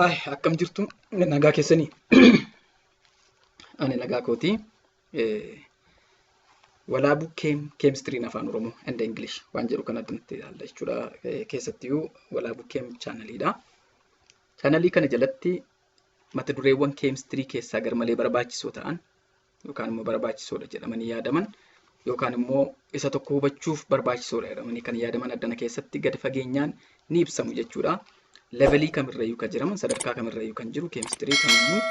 Hai, akkam jirtu nagaa keessanii. Ani nagaa kooti. Walabuchem chemistry afaan Oromoo and English waan jedhu kan addatti ilaalla jechuudha. Keessattiyyuu Walabuchem channelidha. Channelii kana jalatti mata-dureewwan chemistry keessaa garmalee barbaachisoo ta'an yookaan immoo barbaachisoodha jedhamanii yaadaman yookaan immoo isa tokko hubachuuf barbaachisoodha jedhamanii kan yaadaman addana keessatti gad fageenyaan ni ibsamu jechuudha. Levelii kamirrayyuu kan jiraman sadarkaa kamirrayyuu kan jiru chemistry kamiyyuu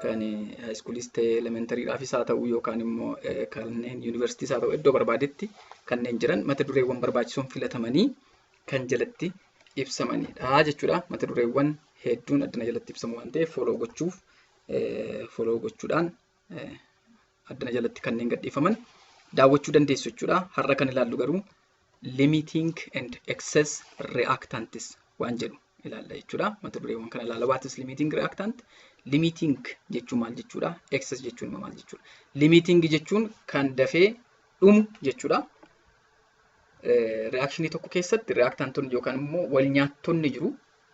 kan high schoolist elementary dhaafis haa ta'u yookaan immoo kanneen university haa ta'u iddoo barbaadetti kanneen jiran mata-dureewwan barbaachisoon filatamanii kan jalatti ibsamanidha jechuudha. Mata-dureewwan hedduun addana jalatti ibsamu waan ta'eef follow gochuudhaan addana jalatti kanneen gadhiifaman daawwachuu dandeessu jechuudha. Har'a kan ilaallu garuu limiting and excess reactants waan jedhu ilaalla jechuudha. Mata-dureewwan kana ilaala. What is limiting reactant? Limiting jechuun maal jechuudha? Excess jechuun maal jechuudha? Limiting jechuun kan dafee dhumu jechuudha. Reactionii tokko keessatti reactantonni yookaan immoo walnyaattonni jiru.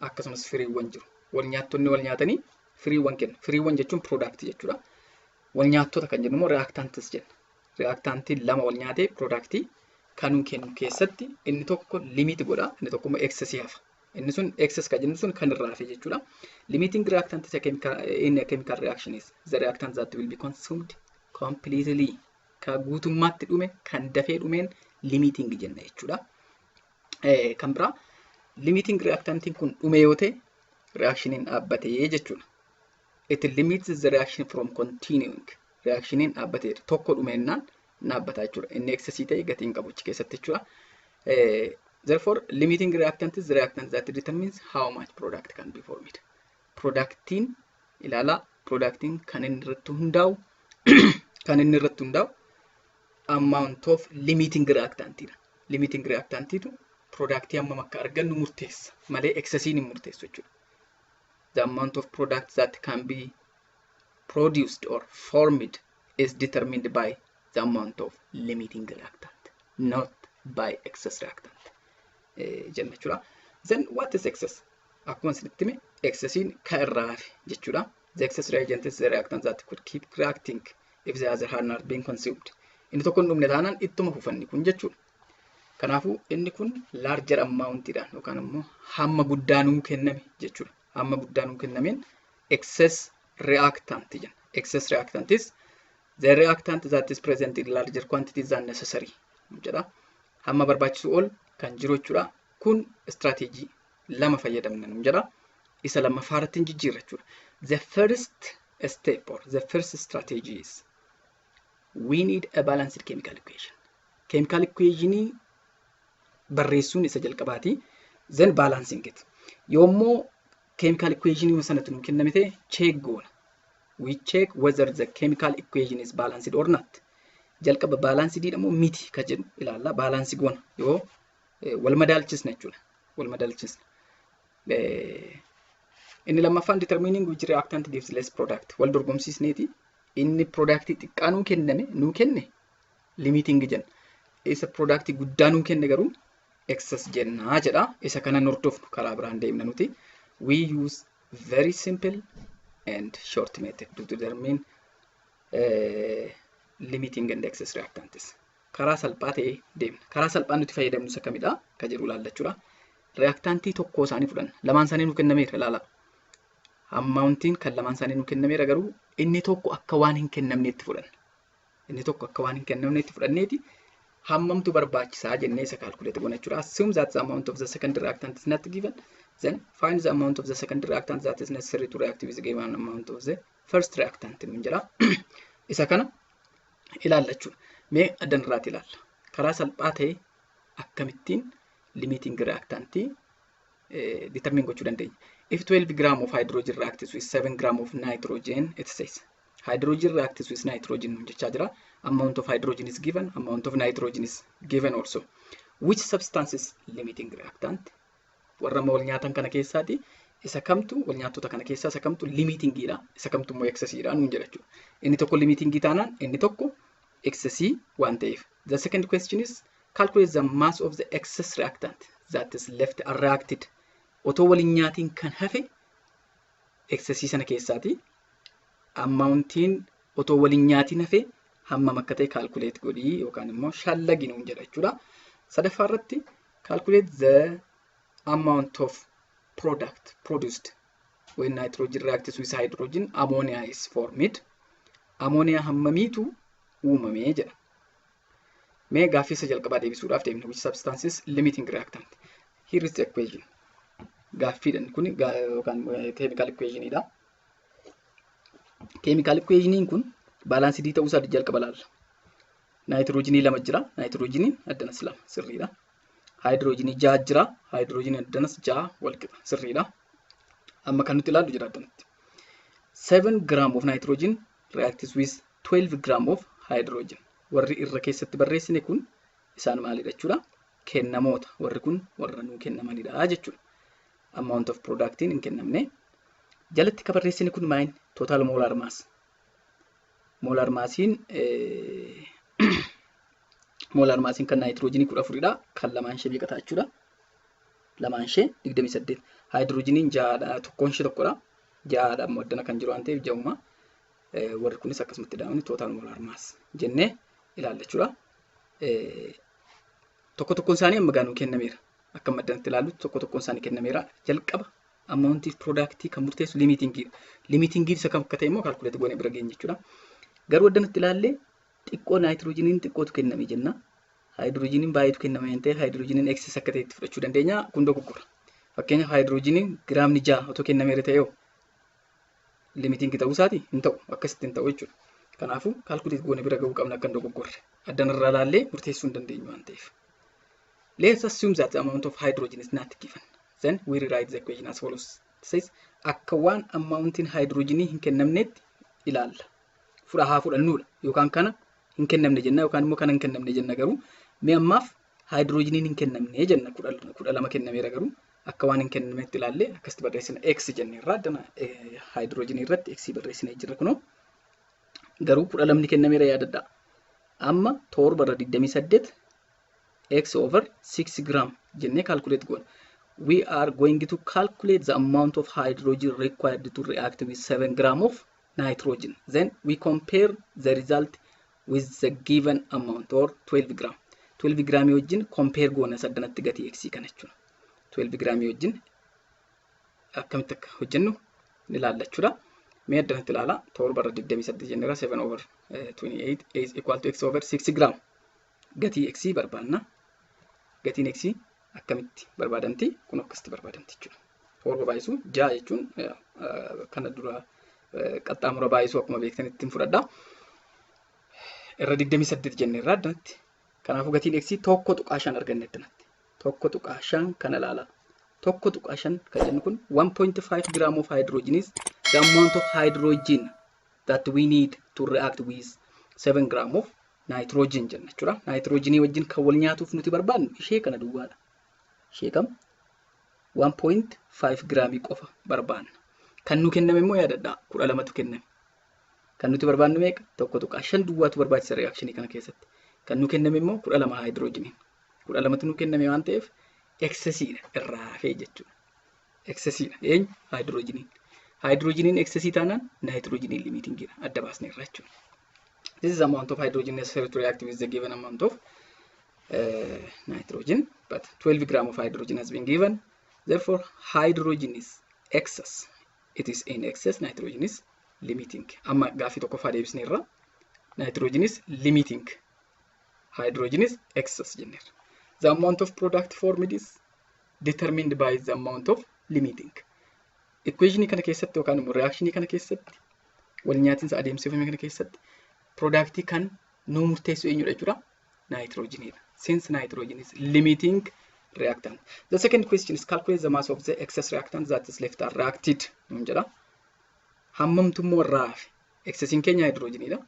Akkasumas firiiwwan jiru. Walnyaattonni wal nyaatanii firiiwwan kennu. Firiiwwan jechuun product jechuudha. Walnyaattota kan jennu immoo reactants jenna. Reactantiin lama wal nyaatee product kanuu kennu keessatti inni tokko limit godha, inni tokko immoo excess hafa. Inni sun excess kan jennu sun kan irraa hafe jechuudha. Limiting reactant is in a chemical reaction is the reactant that will be consumed completely. Ka guutummaatti dhume kan dafee dhumeen limiting jenna jechuudha. Kan biraa limiting reactantiin kun dhume yoo ta'e reactioniin dhaabbatee jechuudha. It limits the reaction from continuing. Reactioniin dhaabbatee tokko dhumeennaan dhaabbata jechuudha. Inni excessii ta'e gatii hin qabu achi keessatti jechuudha. Therefore, limiting reactant is the reactant that determines how much product can be formed. Productiin ilaala. Productiin kan inni irratti hundaa'u amount of limiting reactantidha. Limiting reactantitu productii hammam akka argannu murteessa malee excessiin hin murteessu jechuudha. The amount of product that can be produced or formed is determined by the amount of limiting reactant, not by excess reactant. Jenna jechuudha. Then what is excess? Akkuma isinitti hime excessiin kan irraa hafe jechuudha. The excess reagent is the reactant that could keep reacting if the other had not been consumed. Inni tokko hin dhumne taanaan ittuma fufanni kun jechuudha. Kanaafuu inni kun larger amountidhaan yookaan immoo hamma guddaanuu kenname jechuudha. Hamma guddaanuu kennameen excess reactant jenna. Excess reactant is the reactant that is present in larger quantities than necessary jedha. Hamma barbaachisu ol kan jiru jechuudha. Kun strategy lama fayyadamna jedha. Isa lammaffaarratti hin jijjiirra jechuudha. The first step or the first strategy is we need a balanced chemical equation. Chemical equation barreessuun isa jalqabaati. Then balancing it. Yoommoo chemical equation sanatu nu kenname ta'e check goona. We check whether the chemical equation is balanced or not. Jalqaba balanced didhamoo miti ka jedhu ilaalla. Balance goona yoo wal madaalchisna jechuudha. Wal madaalchisna. Inni lammaffaan determining which reactant gives less product. Wal dorgomsiisneeti. Inni product xiqqaa nuu kenne limiting jenna. Isa product guddaa nuu kenne garuu excess jenna jedha. Isa kana hordofnu karaa biraan deemna nuti. We use very simple and short method to determine limiting and excess reactants. Karaa salphaa ta'ee deemna. Karaa salphaan nuti fayyadamnu isa kamidha? Ka jedhu ilaalla jechuudha. Reactantii tokko isaanii fudhanna. Lamaan isaanii nu kennameera ilaala. Amountiin kan lamaan isaanii nu kennameera garuu inni tokko akka waan hin kennamneetti fudhanna. Inni tokko akka waan hin kennamneetti fudhanneeti hammamtu barbaachisaa jennee isa calculate goona jechuudha. Assume that the amount of the second reactant is not given. Then find the amount of the second reactant that is necessary to react with the given amount of the first reactant nun jedha. Isa kana ilaalla jechuudha. Mee addanirraati ilaalla. Karaa salphaa ta'e akkamittiin limiting reactantii determine gochuu dandeenya. If 12 gram of hydrogen reacts with 7 gram of nitrogen, it says hydrogen reacts with nitrogen jechaa jira. Amount of hydrogen is given, amount of nitrogen is given also. Which substance is limiting reactant? Warra wal nyaatan kana keessaati isa kamtu wal nyaattota kana keessaa isa kamtu limitingidha, isa kamtu immoo excessiidha nuun jedha jechuudha. Inni tokko limitingii taanaan inni tokko excessii waan ta'eef. The second question is calculate the mass of the excess reactant that is left unreacted. Otoo wal nyaatiin kan hafe excessii sana keessaati ammountiin otoo waliin nyaatiin hafe hammam akka ta'e calculate godhii yookaan immoo shallagi nuun jedha jechuudha. Sadaffaa irratti calculate the amount of product produced when nitrogen reacts with hydrogen ammonia is formed. Ammonia hammamiitu uumamee jedha. Mee gaaffii isa jalqabaa deebisuudhaaf deemna. Which substances limiting reactant? Here is the equation. Gaaffiidhaan kun yookaan chemical equation dha. Chemical equation kun baalaansii ta'uu isaa jalqaba laalla. Nitrogenii 2 jira. Nitrogenii addanas 2 sirriidha. Hydrogenii 6 jira. Hydrogenii addanas 6 wal qixa sirriidha. Amma kan nuti ilaallu jira addanatti. 7 gram of nitrogen reacts with 12 gram of hydrogen. Warri irra keessatti barreessine kun isaan maalidha jechuudha? Kennamoota. Warri kun warra nuu kennamanidha jechuudha. Amount of productiin hin kennamne. Jalatti ka barreessine kun maal? Total molar mass. Molar massiin molar massiin kan nitrogenii 14dha. Kan lamaan ishee meeqa ta'a jechuudha? Lamaan ishee 28. Hydrogeniin 6dha. Tokkoon ishee tokkodha. 6dha ammoo addana kan jiru waan ta'eef ja'uma. Warri kunis akkasumatti daawwanni total molar mass jennee ilaalla jechuudha. Tokko tokkoon isaanii amma gaanuu kennameera. Akka maddanatti ilaallu tokko tokkoon isaanii kennameera. Jalqaba amount of productii kan murteessu limitingidha. Limitingii isa kam akka ta'e immoo calculate goonee bira geenya jechuudha. Garuu addanatti ilaallee xiqqoo nitrogeniin xiqqootu kenname jenna. Hydrogeniin baay'eetu kenname hin ta'e hydrogeniin excess akka ta'etti fudhachuu dandeenya. Kun dogoggora. Fakkeenyaaf hydrogeniin giraamni 6 otoo kennameera ta'ee limiting ta'uu isaati hin ta'u akkasitti hin ta'u jechuudha. Kanaafuu calculate goone bira ga'uu qabna akka hin dogoggorre. Addanarraa ilaallee murteessuu hin dandeenyu waan ta'eef. Let's assume that the amount of hydrogen is not given. Then we rewrite the equation as follows. It says akka waan amountiin hydrogenii hin kennamnetti ilaalla. Haa fudhannuudha yookaan kana hin kennamne jenna yookaan immoo kana hin kennamne jenna garuu mee ammaaf hydrogeniin hin kennamne jenna 12 kennameera garuu akka waan hin kennamnetti ilaallee akkasitti barreessina x jennee irraa addana hydrogenii irratti x barreessinee jirra kunoo garuu 12 kennameera yaadadha. Amma torba irra 28 x over 6 gram jennee calculate goona. We are going to calculate the amount of hydrogen required to react with 7 gram of nitrogen. Then we compare the result with the given amount or 12 gram. 12 gram wajjin compare goona saddanatti gatii x kana jechuudha. 12 gram wajjin akkamitti akka hojjennu ni ilaalla jechuudha. Mee addanatti ilaala. Torba irra 28 jenneera 7 over 28 is equal to x over 6 gram. Gatii x barbaanna. Gatiin x akkamitti barbaadamti? Kun akkasitti barbaadamti jechuudha. Torba baay'isu 6 jechuun kana dura qaxxaamura baay'isuu akkuma beektanitti fudhadha. Irra 28 jenneerra addanatti. Kanaafuu gatiin x tokko tuqaa 5 arganne addanatti. Tokko tuqaa 5 kana ilaala. Tokko tuqaa 5 kan jennu kun 1.5 gram of hydrogen is the amount of hydrogen that we need to react with 7 gram of nitrogen jenna jechuudha. Nitrogenii wajjin kan wal nyaatuuf nuti barbaadnu ishee kana duwwaadha. Ishee kam 1.5 gramii qofa barbaanna. Kan nu kenname immoo yaadadhaa 12tu kenname. Kan nuti barbaannu meeqa? Tokko tuqaa 5 duwwaatu barbaachisa reakshinii kana keessatti. Kan nu kenname immoo 12 hydrogeniin. 12tu nu kenname waan ta'eef excessiidha irraa hafee jechuudha. Excessiidha eenyu? Hydrogeniin. Hydrogeniin excessii taanaan nitrogeniin limitingidha. Adda baasnee irraa jechuudha. This is the amount of hydrogen necessary to react with the given amount of nitrogen, but 12 gram of hydrogen has been given. Therefore, hydrogen is excess. It is in excess. Nitrogen is limiting. Amma gaaffii tokko faa deebisne irra nitrogen is limiting. Hydrogen is excess jenneerra. The amount of product formed is determined by the amount of limiting. Equationii kana keessatti yookaan immoo reactionii kana keessatti wal nyaatinsa adeemsifame kana keessatti productii kan nu murteessu eenyudha jechuudha? Nitrogenidha. Since nitrogen is limiting reactant. The second question is calculate the mass of the excess reactant that is left unreacted. Jedha. Hammamtu immoo raafe. Excessiin keenya hydrogenidha.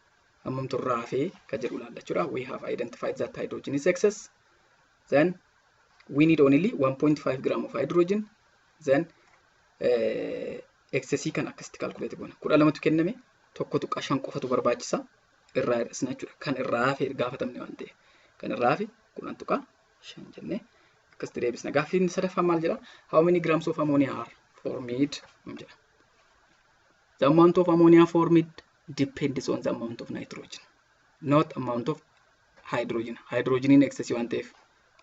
Hammamtu raafe ka jedhu ilaalla jechuudha. We have identified that hydrogen is excess. Then we need only 1.5 gram of hydrogen. Then excessii kan akkasitti calculate goona. 12tu kenname tokko tuqaa 5 qofatu barbaachisa. Irraa hir'isna jechuudha. Kan irraa hafe gaafatamne waan ta'eef. Kan irraa hafe 10 tuqaa 5 jennee akkasitti deebisna. Gaaffiin sadaffaa maal jedha? How many grams of ammonia are formed? Jedha. The amount of ammonia formed depends on the amount of nitrogen, not amount of hydrogen. Hydrogen in excess waan ta'eef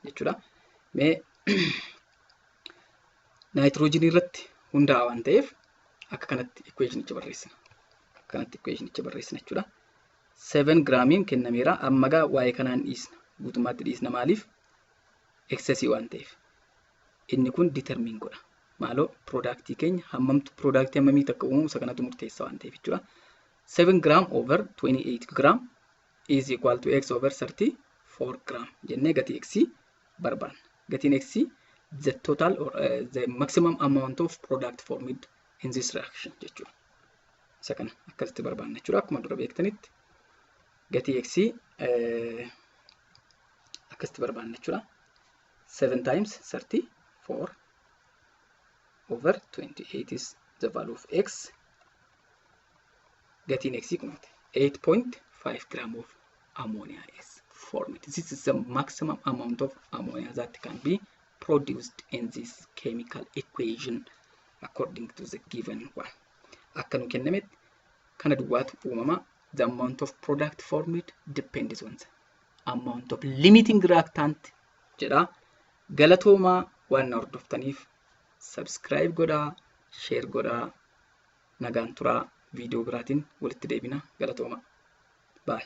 jechuudha. Mee nitrogen irratti hundaa'a waan ta'eef akka kanatti equationicha barreessina. Kanatti equationicha barreessina jechuudha. 7 graamiin kennameera. Amma gaa waa'ee kanaan dhiisna. Guutummaatti dhiisna maaliif? Excess waan ta'eef. Inni kun determine godha. Maaloo productii keenya hammamtu productii hammamii takka uumamu isa kanatu murteessa waan ta'eef jechuudha. 7 gram over 28 gram is equal to x over 34 gram jennee gatii x barbaanna. Gatiin x the total or the maximum amount of product formed in this reaction jechuudha. Isa kana akkasitti barbaanna jechuudha. Akkuma dura beektanitti gatii x akkasitti barbaanna jechuudha. 7 times 34 over 28 is the value of x. Gatiin x kunate 8.5 gram of ammonia is formed. This is the maximum amount of ammonia that can be produced in this chemical equation according to the given one. Akkanu kennamet kana duwwaatu uumama. The amount of product formed depends on the amount of limiting reactant jedha. Galatoomaa waan na hordoftaniif subscribe godhaa, share godhaa, nagaan turaa. Video biraatiin walitti deebina. Galatoomaa. Bye.